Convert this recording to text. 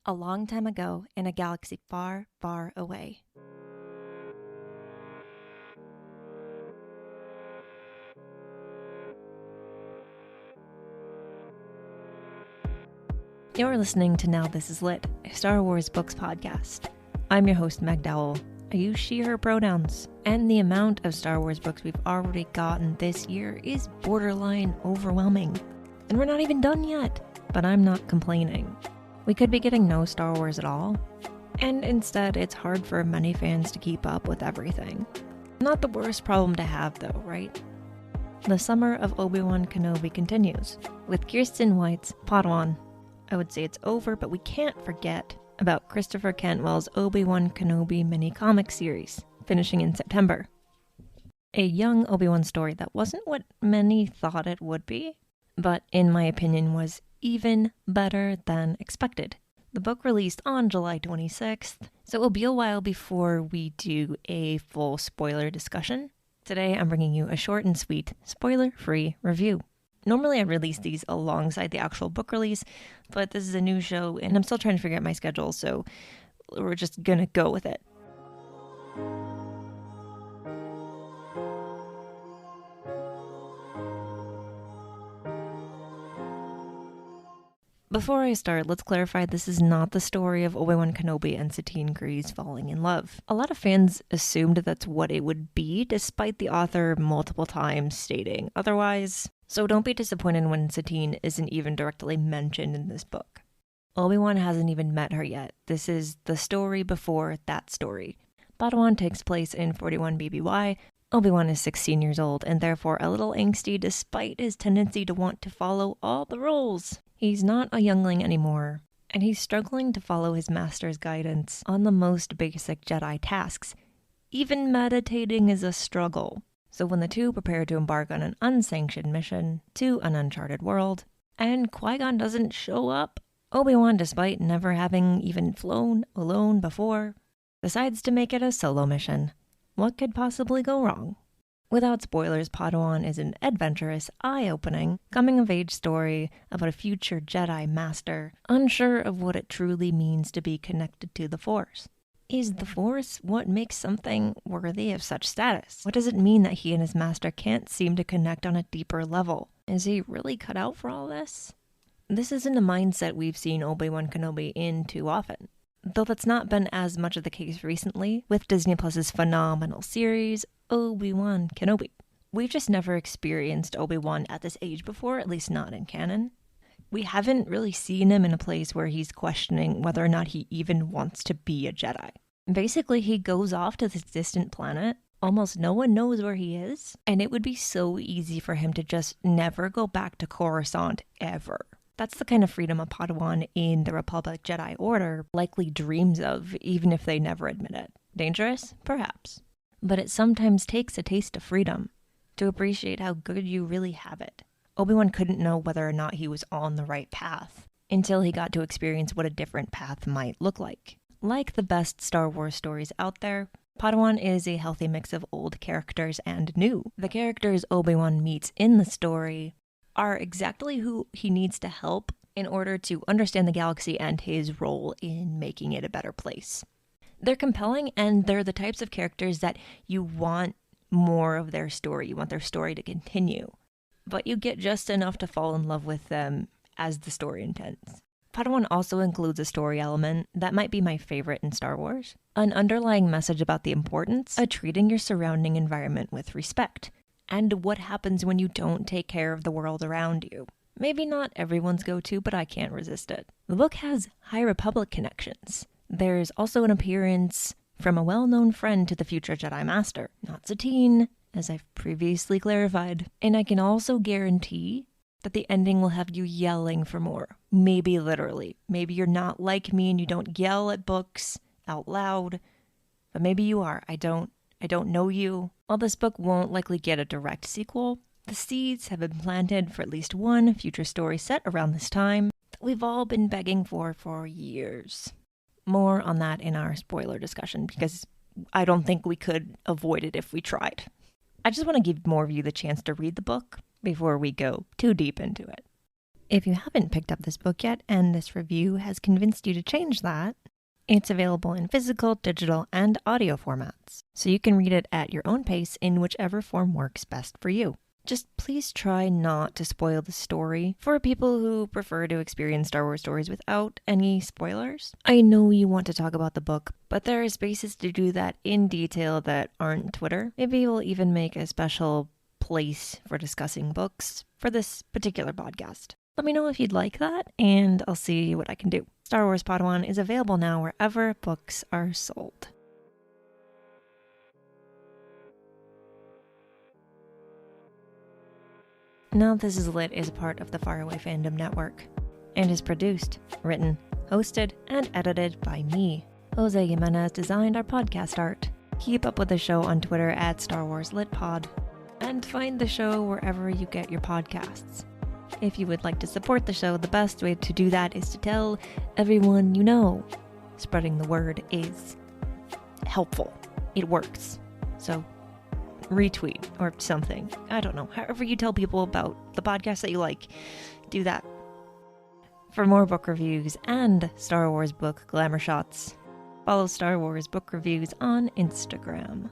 A long time ago in a galaxy far, far away. You're listening to Now This Is Lit, a Star Wars books podcast. I'm your host, Meg Dowell. I use she, her pronouns. And the amount of Star Wars books we've already gotten this year is borderline overwhelming. And we're not even done yet, but I'm not complaining. We could be getting no Star Wars at all. And instead, it's hard for many fans to keep up with everything. Not the worst problem to have though, right? The summer of Obi-Wan Kenobi continues, with Kirsten White's Padawan. I would say it's over, but we can't forget about Christopher Cantwell's Obi-Wan Kenobi mini-comic series, finishing in September. A young Obi-Wan story that wasn't what many thought it would be, but in my opinion was even better than expected. The book released on July 26th, so it will be a while before we do a full spoiler discussion. Today I'm bringing you a short and sweet, spoiler-free review. Normally I release these alongside the actual book release, but this is a new show and I'm still trying to figure out my schedule, so we're just gonna go with it. Before I start, let's clarify this is not the story of Obi-Wan Kenobi and Satine Kryze falling in love. A lot of fans assumed that's what it would be, despite the author multiple times stating otherwise. So don't be disappointed when Satine isn't even directly mentioned in this book. Obi-Wan hasn't even met her yet. This is the story before that story. Padawan takes place in 41 BBY. Obi-Wan is 16 years old and therefore a little angsty despite his tendency to want to follow all the rules. He's not a youngling anymore, and he's struggling to follow his master's guidance on the most basic Jedi tasks. Even meditating is a struggle. So when the two prepare to embark on an unsanctioned mission to an uncharted world, and Qui-Gon doesn't show up, Obi-Wan, despite never having even flown alone before, decides to make it a solo mission. What could possibly go wrong? Without spoilers, Padawan is an adventurous, eye-opening, coming-of-age story about a future Jedi Master, unsure of what it truly means to be connected to the Force. Is the Force what makes something worthy of such status? What does it mean that he and his master can't seem to connect on a deeper level? Is he really cut out for all this? This isn't a mindset we've seen Obi-Wan Kenobi in too often. Though that's not been as much of the case recently, with Disney Plus's phenomenal series, Obi-Wan Kenobi. We've just never experienced Obi-Wan at this age before, at least not in canon. We haven't really seen him in a place where he's questioning whether or not he even wants to be a Jedi. Basically, he goes off to this distant planet. Almost no one knows where he is, and it would be so easy for him to just never go back to Coruscant ever. That's the kind of freedom a Padawan in the Republic Jedi Order likely dreams of, even if they never admit it. Dangerous? Perhaps. But it sometimes takes a taste of freedom to appreciate how good you really have it. Obi-Wan couldn't know whether or not he was on the right path until he got to experience what a different path might look like. Like the best Star Wars stories out there, Padawan is a healthy mix of old characters and new. The characters Obi-Wan meets in the story are exactly who he needs to help in order to understand the galaxy and his role in making it a better place. They're compelling, and they're the types of characters that you want more of their story. You want their story to continue, but you get just enough to fall in love with them as the story intends. Padawan also includes a story element that might be my favorite in Star Wars. An underlying message about the importance of treating your surrounding environment with respect, and what happens when you don't take care of the world around you. Maybe not everyone's go-to, but I can't resist it. The book has High Republic connections. There's also an appearance from a well-known friend to the future Jedi Master, not Satine, as I've previously clarified. And I can also guarantee that the ending will have you yelling for more. Maybe literally. Maybe you're not like me and you don't yell at books out loud, but maybe you are. I don't know you. While this book won't likely get a direct sequel, the seeds have been planted for at least one future story set around this time that we've all been begging for years. More on that in our spoiler discussion, because I don't think we could avoid it if we tried. I just want to give more of you the chance to read the book before we go too deep into it. If you haven't picked up this book yet and this review has convinced you to change that, it's available in physical, digital, and audio formats, so you can read it at your own pace in whichever form works best for you. Just please try not to spoil the story for people who prefer to experience Star Wars stories without any spoilers. I know you want to talk about the book, but there are spaces to do that in detail that aren't Twitter. Maybe we'll even make a special place for discussing books for this particular podcast. Let me know if you'd like that, and I'll see what I can do. Star Wars Padawan is available now wherever books are sold. Now This Is Lit is a part of the Faraway Fandom Network and is produced, written, hosted, and edited by me. Jose Jimenez designed our podcast art. Keep up with the show on Twitter at Star Wars Lit Pod, and find the show wherever you get your podcasts. If you would like to support the show, the best way to do that is to tell everyone you know. Spreading the word is helpful. It works. So retweet or something. I don't know. However you tell people about the podcast that you like, do that. For more book reviews and Star Wars book glamour shots, follow Star Wars Book Reviews on Instagram.